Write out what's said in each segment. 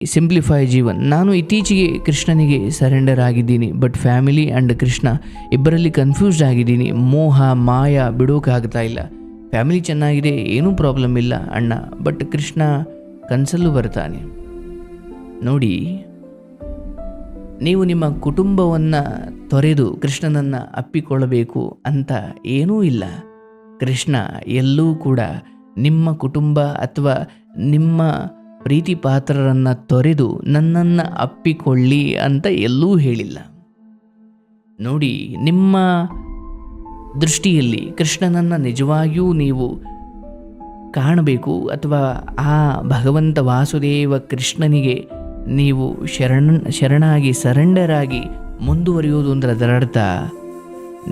Simplify Jeevan. ನಾನು ಇತ್ತೀಚೆಗೆ ಕೃಷ್ಣನಿಗೆ ಸರೆಂಡರ್ ಆಗಿದ್ದೀನಿ, ಬಟ್ ಫ್ಯಾಮಿಲಿ ಆ್ಯಂಡ್ ಕೃಷ್ಣ ಇಬ್ಬರಲ್ಲಿ ಕನ್ಫ್ಯೂಸ್ಡ್ ಆಗಿದ್ದೀನಿ. ಮೋಹ ಮಾಯ ಬಿಡೋಕ್ಕಾಗ್ತಾ ಇಲ್ಲ. ಫ್ಯಾಮಿಲಿ ಚೆನ್ನಾಗಿದೆ, ಏನೂ ಪ್ರಾಬ್ಲಮ್ ಇಲ್ಲ ಅಣ್ಣ, ಬಟ್ ಕೃಷ್ಣ ಕನಸಲ್ಲೂ ಬರ್ತಾನೆ. ನೋಡಿ, ನೀವು ನಿಮ್ಮ ಕುಟುಂಬವನ್ನು ತೊರೆದು ಕೃಷ್ಣನನ್ನು ಅಪ್ಪಿಕೊಳ್ಳಬೇಕು ಅಂತ ಏನೂ ಇಲ್ಲ. ಕೃಷ್ಣ ಎಲ್ಲೂ ಕೂಡ ನಿಮ್ಮ ಕುಟುಂಬ ಅಥವಾ ನಿಮ್ಮ ಪ್ರೀತಿ ಪಾತ್ರರನ್ನು ತೊರೆದು ನನ್ನನ್ನು ಅಪ್ಪಿಕೊಳ್ಳಿ ಅಂತ ಎಲ್ಲೂ ಹೇಳಿಲ್ಲ. ನೋಡಿ, ನಿಮ್ಮ ದೃಷ್ಟಿಯಲ್ಲಿ ಕೃಷ್ಣನನ್ನು ನಿಜವಾಗಿಯೂ ನೀವು ಕಾಣಬೇಕು ಅಥವಾ ಆ ಭಗವಂತ ವಾಸುದೇವ ಕೃಷ್ಣನಿಗೆ ನೀವು ಶರಣಾಗಿ ಸರೆಂಡರ್ ಆಗಿ ಮುಂದುವರಿಯೋದು ಅಂದ್ರೆ ಅದರರ್ಥ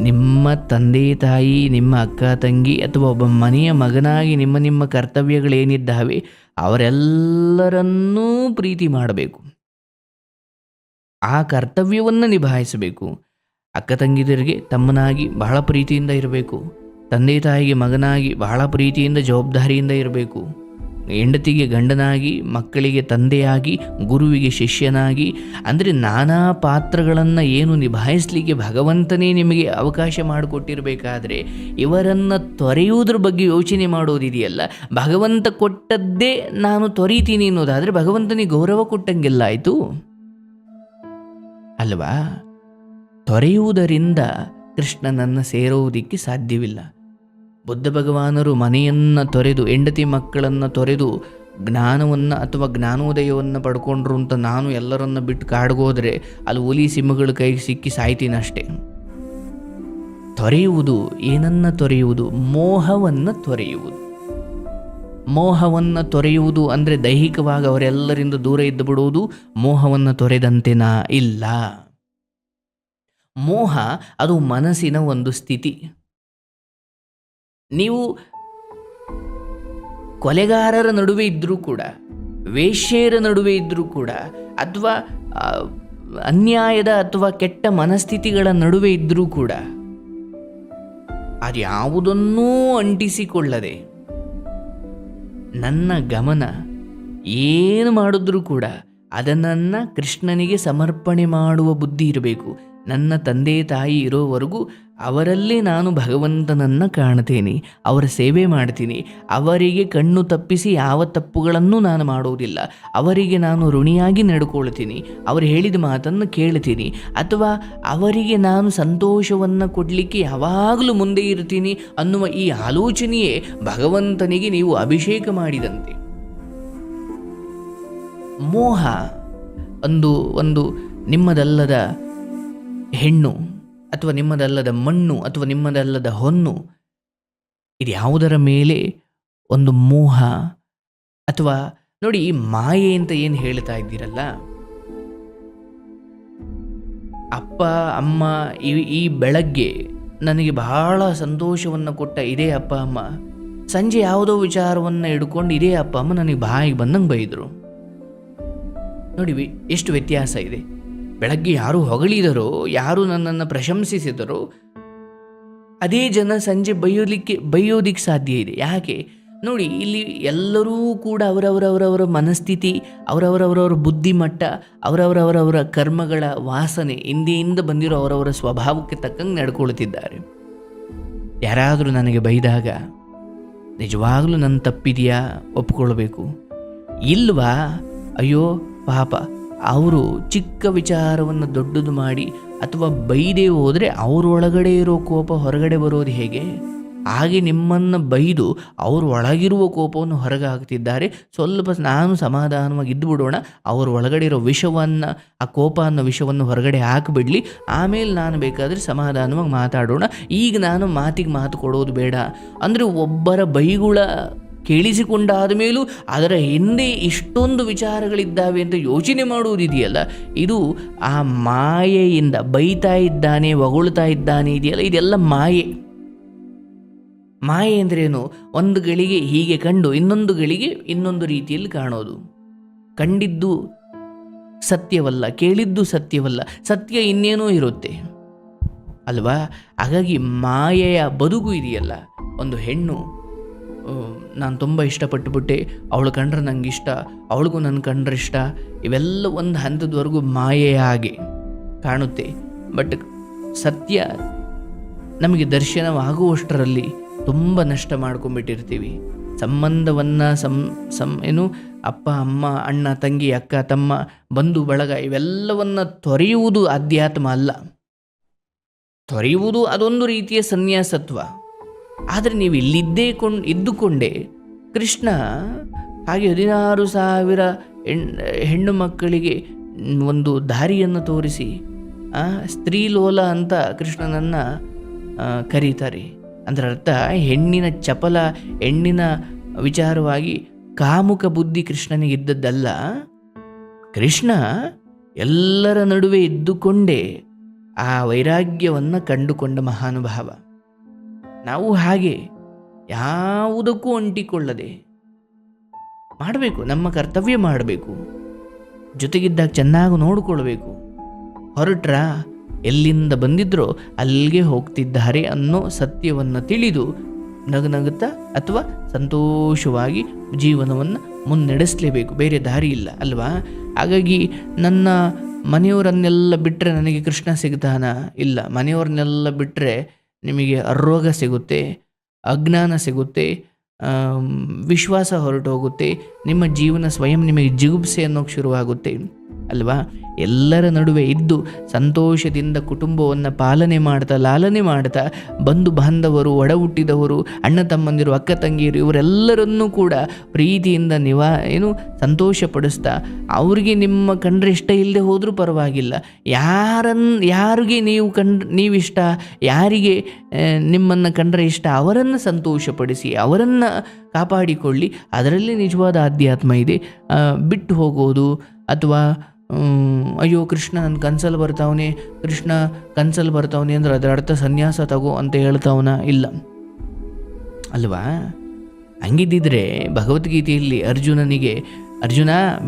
ನಿಮ್ಮ ತಂದೆ ತಾಯಿ, ನಿಮ್ಮ ಅಕ್ಕ ತಂಗಿ ಅಥವಾ ಒಬ್ಬ ಮನೆಯ ಮಗನಾಗಿ ನಿಮ್ಮ ಕರ್ತವ್ಯಗಳೇನಿದ್ದಾವೆ ಅವರೆಲ್ಲರನ್ನೂ ಪ್ರೀತಿ ಮಾಡಬೇಕು, ಆ ಕರ್ತವ್ಯವನ್ನು ನಿಭಾಯಿಸಬೇಕು. ಅಕ್ಕ ತಂಗಿದರಿಗೆ ತಮ್ಮನಾಗಿ ಬಹಳ ಪ್ರೀತಿಯಿಂದ ಇರಬೇಕು, ತಂದೆ ತಾಯಿಗೆ ಮಗನಾಗಿ ಬಹಳ ಪ್ರೀತಿಯಿಂದ ಜವಾಬ್ದಾರಿಯಿಂದ ಇರಬೇಕು, ಹೆಂಡತಿಗೆ ಗಂಡನಾಗಿ, ಮಕ್ಕಳಿಗೆ ತಂದೆಯಾಗಿ, ಗುರುವಿಗೆ ಶಿಷ್ಯನಾಗಿ, ಅಂದರೆ ನಾನಾ ಪಾತ್ರಗಳನ್ನು ಏನು ನಿಭಾಯಿಸಲಿಕ್ಕೆ ಭಗವಂತನೇ ನಿಮಗೆ ಅವಕಾಶ ಮಾಡಿಕೊಟ್ಟಿರಬೇಕಾದ್ರೆ ಇವರನ್ನು ತೊರೆಯುವುದ್ರ ಬಗ್ಗೆ ಯೋಚನೆ ಮಾಡೋದಿದೆಯಲ್ಲ, ಭಗವಂತ ಕೊಟ್ಟದ್ದೇ ನಾನು ತೊರೀತೀನಿ ಅನ್ನೋದಾದರೆ ಭಗವಂತನಿಗೆ ಗೌರವ ಕೊಟ್ಟಂಗೆಲ್ಲ ಆಯಿತು ಅಲ್ವಾ? ತೊರೆಯುವುದರಿಂದ ಕೃಷ್ಣನನ್ನು ಸೇರುವುದಕ್ಕೆ ಸಾಧ್ಯವಿಲ್ಲ. ಬುದ್ಧ ಭಗವಾನರು ಮನೆಯನ್ನು ತೊರೆದು, ಹೆಂಡತಿ ಮಕ್ಕಳನ್ನು ತೊರೆದು ಜ್ಞಾನವನ್ನು ಅಥವಾ ಜ್ಞಾನೋದಯವನ್ನು ಪಡ್ಕೊಂಡ್ರು ಅಂತ ನಾನು ಎಲ್ಲರನ್ನ ಬಿಟ್ಟು ಕಾಡ್ಗೋದ್ರೆ ಅಲ್ಲಿ ಹುಲಿ ಸಿಂಹಗಳ ಕೈಗೆ ಸಿಕ್ಕಿ ಸಾಯ್ತೀನಷ್ಟೇ. ತೊರೆಯುವುದು ಏನನ್ನ ತೊರೆಯುವುದು? ಮೋಹವನ್ನು ತೊರೆಯುವುದು. ಮೋಹವನ್ನು ತೊರೆಯುವುದು ಅಂದರೆ ದೈಹಿಕವಾಗಿ ಅವರೆಲ್ಲರಿಂದ ದೂರ ಇದ್ದು ಬಿಡುವುದು. ಮೋಹವನ್ನು ತೊರೆದಂತೆನಾ? ಇಲ್ಲ. ಮೋಹ ಅದು ಮನಸ್ಸಿನ ಒಂದು ಸ್ಥಿತಿ. ನೀವು ಕೊಲೆಗಾರರ ನಡುವೆ ಇದ್ದರೂ ಕೂಡ, ವೇಶ್ಯೆಯರ ನಡುವೆ ಇದ್ದರೂ ಕೂಡ, ಅಥವಾ ಅನ್ಯಾಯದ ಅಥವಾ ಕೆಟ್ಟ ಮನಸ್ಥಿತಿಗಳ ನಡುವೆ ಇದ್ದರೂ ಕೂಡ ಅದ್ಯಾವುದನ್ನೂ ಅಂಟಿಸಿಕೊಳ್ಳದೆ ನನ್ನ ಗಮನ ಏನು ಮಾಡಿದ್ರೂ ಕೂಡ ಅದನ್ನು ಕೃಷ್ಣನಿಗೆ ಸಮರ್ಪಣೆ ಮಾಡುವ ಬುದ್ಧಿ ಇರಬೇಕು. ನನ್ನ ತಂದೆ ತಾಯಿ ಇರೋವರೆಗೂ ಅವರಲ್ಲೇ ನಾನು ಭಗವಂತನನ್ನು ಕಾಣ್ತೇನೆ, ಅವರ ಸೇವೆ ಮಾಡ್ತೀನಿ, ಅವರಿಗೆ ಕಣ್ಣು ತಪ್ಪಿಸಿ ಯಾವ ತಪ್ಪುಗಳನ್ನು ನಾನು ಮಾಡುವುದಿಲ್ಲ, ಅವರಿಗೆ ನಾನು ಋಣಿಯಾಗಿ ನಡ್ಕೊಳ್ತೀನಿ, ಅವರು ಹೇಳಿದ ಮಾತನ್ನು ಕೇಳ್ತೀನಿ, ಅಥವಾ ಅವರಿಗೆ ನಾನು ಸಂತೋಷವನ್ನು ಕೊಡಲಿಕ್ಕೆ ಯಾವಾಗಲೂ ಮುಂದೆ ಇರ್ತೀನಿ ಅನ್ನುವ ಈ ಆಲೋಚನೆಯೇ ಭಗವಂತನಿಗೆ ನೀವು ಅಭಿಷೇಕ ಮಾಡಿದಂತೆ. ಮೋಹ ಒಂದು ನಿಮ್ಮದಲ್ಲದ ಹೆಣ್ಣು ಅಥವಾ ನಿಮ್ಮದಲ್ಲದ ಮಣ್ಣು ಅಥವಾ ನಿಮ್ಮದಲ್ಲದ ಹೊನ್ನು, ಇದು ಯಾವುದರ ಮೇಲೆ ಒಂದು ಮೋಹ ಅಥವಾ ನೋಡಿ, ಈ ಮಾಯೆ ಅಂತ ಏನು ಹೇಳ್ತಾ ಇದ್ದೀರಲ್ಲ, ಅಪ್ಪ ಅಮ್ಮ ಈ ಬೆಳಗ್ಗೆ ನನಗೆ ಬಹಳ ಸಂತೋಷವನ್ನು ಕೊಟ್ಟ ಇದೇ ಅಪ್ಪ ಅಮ್ಮ ಸಂಜೆ ಯಾವುದೋ ವಿಚಾರವನ್ನು ಹಿಡ್ಕೊಂಡು ಇದೇ ಅಪ್ಪ ಅಮ್ಮ ನನಗೆ ಬಾಯಿಗೆ ಬಂದಂಗೆ ಬೈದರು. ನೋಡಿ ಎಷ್ಟು ವ್ಯತ್ಯಾಸ ಇದೆ. ಬೆಳಗ್ಗೆ ಯಾರು ಹೊಗಳಿದರೋ, ಯಾರು ನನ್ನನ್ನು ಪ್ರಶಂಸಿಸಿದರೋ ಅದೇ ಜನ ಸಂಜೆ ಬೈಯೋದಿಕ್ಕೆ ಸಾಧ್ಯ ಇದೆ. ಯಾಕೆ ನೋಡಿ, ಇಲ್ಲಿ ಎಲ್ಲರೂ ಕೂಡ ಅವರವರವರವರ ಮನಸ್ಥಿತಿ, ಅವರವರವರವರ ಬುದ್ಧಿಮಟ್ಟ, ಅವರವರವರವರ ಕರ್ಮಗಳ ವಾಸನೆ, ಹಿಂದೆಯಿಂದ ಬಂದಿರೋ ಅವರವರ ಸ್ವಭಾವಕ್ಕೆ ತಕ್ಕಂಗೆ ನಡ್ಕೊಳ್ತಿದ್ದಾರೆ. ಯಾರಾದರೂ ನನಗೆ ಬೈದಾಗ ನಿಜವಾಗ್ಲೂ ನನ್ನ ತಪ್ಪಿದೆಯಾ ಒಪ್ಕೊಳ್ಬೇಕು. ಇಲ್ವಾ, ಅಯ್ಯೋ ಪಾಪ ಅವರು ಚಿಕ್ಕ ವಿಚಾರವನ್ನು ದೊಡ್ಡದು ಮಾಡಿ ಅಥವಾ ಬೈದೇ ಹೋದರೆ ಅವರೊಳಗಡೆ ಇರೋ ಕೋಪ ಹೊರಗಡೆ ಬರೋದು ಹೇಗೆ? ಹಾಗೆ ನಿಮ್ಮನ್ನು ಬೈದು ಅವರು ಒಳಗಿರುವ ಕೋಪವನ್ನು ಹೊರಗೆ ಹಾಕ್ತಿದ್ದಾರೆ. ಸ್ವಲ್ಪ ನಾನು ಸಮಾಧಾನವಾಗಿ ಇದ್ದು ಬಿಡೋಣ, ಅವ್ರ ಒಳಗಡೆ ಇರೋ ವಿಷವನ್ನು, ಆ ಕೋಪ ಅನ್ನೋ ವಿಷವನ್ನು ಹೊರಗಡೆ ಹಾಕಿಬಿಡಲಿ, ಆಮೇಲೆ ನಾನು ಬೇಕಾದರೆ ಸಮಾಧಾನವಾಗಿ ಮಾತಾಡೋಣ, ಈಗ ನಾನು ಮಾತಿಗೆ ಮಾತು ಕೊಡೋದು ಬೇಡ ಅಂದರೆ ಒಬ್ಬರ ಬೈಗುಳ ಕೇಳಿಸಿಕೊಂಡಾದ ಮೇಲೂ ಅದರ ಹಿಂದೆ ಇಷ್ಟೊಂದು ವಿಚಾರಗಳಿದ್ದಾವೆ ಅಂತ ಯೋಚನೆ ಮಾಡುವುದಿದೆಯಲ್ಲ, ಇದು ಆ ಮಾಯೆಯಿಂದ ಬೈತಾ ಇದ್ದಾನೆ, ಹೊಗಳ್ತಾ ಇದ್ದಾನೆ ಇದೆಯಲ್ಲ, ಇದೆಲ್ಲ ಮಾಯೆ. ಮಾಯೆ ಅಂದ್ರೇನು? ಒಂದು ಗಳಿಗೆ ಹೀಗೆ ಕಂಡು ಇನ್ನೊಂದು ಗಳಿಗೆ ಇನ್ನೊಂದು ರೀತಿಯಲ್ಲಿ ಕಾಣೋದು. ಕಂಡಿದ್ದು ಸತ್ಯವಲ್ಲ, ಕೇಳಿದ್ದು ಸತ್ಯವಲ್ಲ, ಸತ್ಯ ಇನ್ನೇನೋ ಇರುತ್ತೆ ಅಲ್ವಾ? ಹಾಗಾಗಿ ಮಾಯೆಯ ಬದುಕು ಇದೆಯಲ್ಲ, ಒಂದು ಹೆಣ್ಣು ನಾನು ತುಂಬ ಇಷ್ಟಪಟ್ಟುಬಿಟ್ಟೆ, ಅವಳು ಕಂಡ್ರೆ ನಂಗೆ ಇಷ್ಟ, ಅವಳಿಗೂ ನನ್ನ ಕಂಡ್ರೆ ಇಷ್ಟ, ಇವೆಲ್ಲ ಒಂದು ಹಂತದವರೆಗೂ ಮಾಯೆಯ ಹಾಗೆ ಕಾಣುತ್ತೆ. ಬಟ್ ಸತ್ಯ ನಮಗೆ ದರ್ಶನವಾಗುವಷ್ಟರಲ್ಲಿ ತುಂಬ ನಷ್ಟ ಮಾಡ್ಕೊಂಡ್ಬಿಟ್ಟಿರ್ತೀವಿ. ಸಂಬಂಧವನ್ನು ಏನು ಅಪ್ಪ ಅಮ್ಮ ಅಣ್ಣ ತಂಗಿ ಅಕ್ಕ ತಮ್ಮ ಬಂಧು ಬಳಗ ಇವೆಲ್ಲವನ್ನು ತೊರೆಯುವುದು ಅಧ್ಯಾತ್ಮ ಅಲ್ಲ. ತೊರೆಯುವುದು ಅದೊಂದು ರೀತಿಯ ಸನ್ಯಾಸತ್ವ. ಆದರೆ ನೀವು ಇದ್ದುಕೊಂಡೇ ಕೃಷ್ಣ ಹಾಗೆ 16,000 ಹೆಣ್ಣು ಮಕ್ಕಳಿಗೆ ಒಂದು ದಾರಿಯನ್ನು ತೋರಿಸಿ ಸ್ತ್ರೀಲೋಲ ಅಂತ ಕೃಷ್ಣನನ್ನು ಕರೀತಾರೆ. ಅದರ ಅರ್ಥ ಹೆಣ್ಣಿನ ಚಪಲ, ಹೆಣ್ಣಿನ ವಿಚಾರವಾಗಿ ಕಾಮುಕ ಬುದ್ಧಿ ಕೃಷ್ಣನಿಗಿದ್ದದ್ದಲ್ಲ. ಕೃಷ್ಣ ಎಲ್ಲರ ನಡುವೆ ಇದ್ದುಕೊಂಡೇ ಆ ವೈರಾಗ್ಯವನ್ನು ಕಂಡುಕೊಂಡ ಮಹಾನುಭಾವ. ನಾವು ಹಾಗೆ ಯಾವುದಕ್ಕೂ ಅಂಟಿಕೊಳ್ಳದೆ ಮಾಡಬೇಕು, ನಮ್ಮ ಕರ್ತವ್ಯ ಮಾಡಬೇಕು, ಜೊತೆಗಿದ್ದಾಗ ಚೆನ್ನಾಗಿ ನೋಡಿಕೊಳ್ಬೇಕು. ಹೊರಟ್ರ ಎಲ್ಲಿಂದ ಬಂದಿದ್ರೋ ಅಲ್ಲಿಗೆ ಹೋಗ್ತಿದ್ದಾರೆ ಅನ್ನೋ ಸತ್ಯವನ್ನು ತಿಳಿದು ನಗುತ್ತಾ ಅಥವಾ ಸಂತೋಷವಾಗಿ ಜೀವನವನ್ನು ಮುನ್ನಡೆಸಲೇಬೇಕು, ಬೇರೆ ದಾರಿ ಇಲ್ಲ ಅಲ್ವಾ? ಹಾಗಾಗಿ ನನ್ನ ಮನೆಯವರನ್ನೆಲ್ಲ ಬಿಟ್ಟರೆ ನನಗೆ ಕೃಷ್ಣ ಸಿಗ್ತಾನ? ಇಲ್ಲ. ಮನೆಯವ್ರನ್ನೆಲ್ಲ ಬಿಟ್ಟರೆ ನಿಮಗೆ ರೋಗ ಸಿಗುತ್ತೆ, ಅಜ್ಞಾನ ಸಿಗುತ್ತೆ, ವಿಶ್ವಾಸ ಹೊರಟು ಹೋಗುತ್ತೆ, ನಿಮ್ಮ ಜೀವನ ಸ್ವಯಂ ನಿಮಗೆ ಜಿಗುಪ್ಸೆ ಅನ್ನೋಕ್ಕೆ ಶುರುವಾಗುತ್ತೆ ಅಲ್ವಾ? ಎಲ್ಲರ ನಡುವೆ ಇದ್ದು ಸಂತೋಷದಿಂದ ಕುಟುಂಬವನ್ನು ಪಾಲನೆ ಮಾಡ್ತಾ ಲಾಲನೆ ಮಾಡ್ತಾ ಬಂಧು ಬಾಂಧವರು, ಒಡ ಹುಟ್ಟಿದವರು, ಅಣ್ಣ ತಮ್ಮಂದಿರು, ಅಕ್ಕ ತಂಗಿಯರು ಇವರೆಲ್ಲರನ್ನೂ ಕೂಡ ಪ್ರೀತಿಯಿಂದ ಸಂತೋಷಪಡಿಸ್ತಾ ಅವ್ರಿಗೆ ನಿಮ್ಮ ಕಂಡ್ರೆ ಇಷ್ಟ ಇಲ್ಲದೆ ಹೋದರೂ ಪರವಾಗಿಲ್ಲ, ಯಾರಿಗೆ ನೀವಿಷ್ಟ, ಯಾರಿಗೆ ನಿಮ್ಮನ್ನು ಕಂಡ್ರೆ ಇಷ್ಟ ಅವರನ್ನು ಸಂತೋಷಪಡಿಸಿ, ಅವರನ್ನು ಕಾಪಾಡಿಕೊಳ್ಳಿ. ಅದರಲ್ಲಿ ನಿಜವಾದ ಆಧ್ಯಾತ್ಮ ಇದೆ. ಬಿಟ್ಟು ಹೋಗೋದು ಅಥವಾ ಅಯ್ಯೋ ಕೃಷ್ಣ ನನ್ನ ಕನ್ಸಲ್ಲಿ ಬರ್ತಾವನೆ ಅಂದ್ರೆ ಅದರ ಅರ್ಥ ಸನ್ಯಾಸ ತಗೋ ಅಂತ ಹೇಳ್ತಾವನ? ಇಲ್ಲ ಅಲ್ವಾ? ಹಂಗಿದ್ದಿದ್ರೆ ಭಗವದ್ಗೀತೆಯಲ್ಲಿ ಅರ್ಜುನ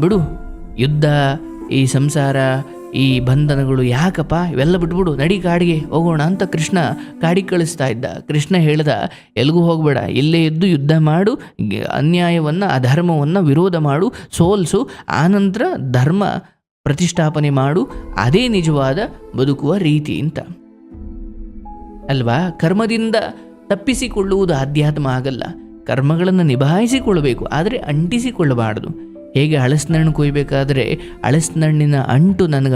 ಬಿಡು, ಯುದ್ಧ, ಈ ಸಂಸಾರ, ಈ ಬಂಧನಗಳು ಯಾಕಪ್ಪ, ಇವೆಲ್ಲ ಬಿಟ್ಬಿಡು, ನಡಿ ಕಾಡಿಗೆ ಹೋಗೋಣ ಅಂತ ಕೃಷ್ಣ ಕಾಡಿಗೆ ಕಳಿಸ್ತಾ ಇದ್ದ. ಕೃಷ್ಣ ಹೇಳ್ದ, ಎಲ್ಗೂ ಹೋಗಬೇಡ, ಇಲ್ಲೇ ಇದ್ದು ಯುದ್ಧ ಮಾಡು, ಅನ್ಯಾಯವನ್ನು ಅಧರ್ಮವನ್ನು ವಿರೋಧ ಮಾಡು, ಸೋಲ್ಸು, ಆನಂತರ ಧರ್ಮ ಪ್ರತಿಷ್ಠಾಪನೆ ಮಾಡು, ಅದೇ ನಿಜವಾದ ಬದುಕುವ ರೀತಿ ಅಂತ ಅಲ್ವಾ? ಕರ್ಮದಿಂದ ತಪ್ಪಿಸಿಕೊಳ್ಳುವುದು ಆಧ್ಯಾತ್ಮ ಆಗಲ್ಲ. ಕರ್ಮಗಳನ್ನು ನಿಭಾಯಿಸಿಕೊಳ್ಳಬೇಕು, ಆದರೆ ಅಂಟಿಸಿಕೊಳ್ಳಬಾರ್ದು. ಹೇಗೆ ಹಳಸಿನಣ್ಣು ಕೊಯ್ಬೇಕಾದ್ರೆ ಹಳಸಿನಣ್ಣಿನ ಅಂಟು ನನಗೆ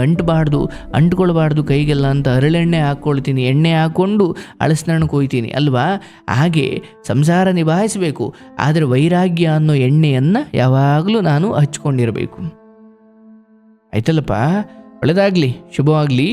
ಅಂಟ್ಕೊಳ್ಬಾರ್ದು ಕೈಗೆಲ್ಲ ಅಂತ ಹರಳೆಣ್ಣೆ ಹಾಕ್ಕೊಳ್ತೀನಿ, ಎಣ್ಣೆ ಹಾಕ್ಕೊಂಡು ಹಳಸಿನಣ್ಣು ಕೊಯ್ತೀನಿ ಅಲ್ವಾ? ಹಾಗೆ ಸಂಸಾರ ನಿಭಾಯಿಸಬೇಕು, ಆದರೆ ವೈರಾಗ್ಯ ಅನ್ನೋ ಎಣ್ಣೆಯನ್ನು ಯಾವಾಗಲೂ ನಾನು ಹಚ್ಕೊಂಡಿರಬೇಕು. ಆಯ್ತಲ್ಲಪ್ಪ? ಒಳ್ಳೆಯದಾಗಲಿ, ಶುಭವಾಗಲಿ.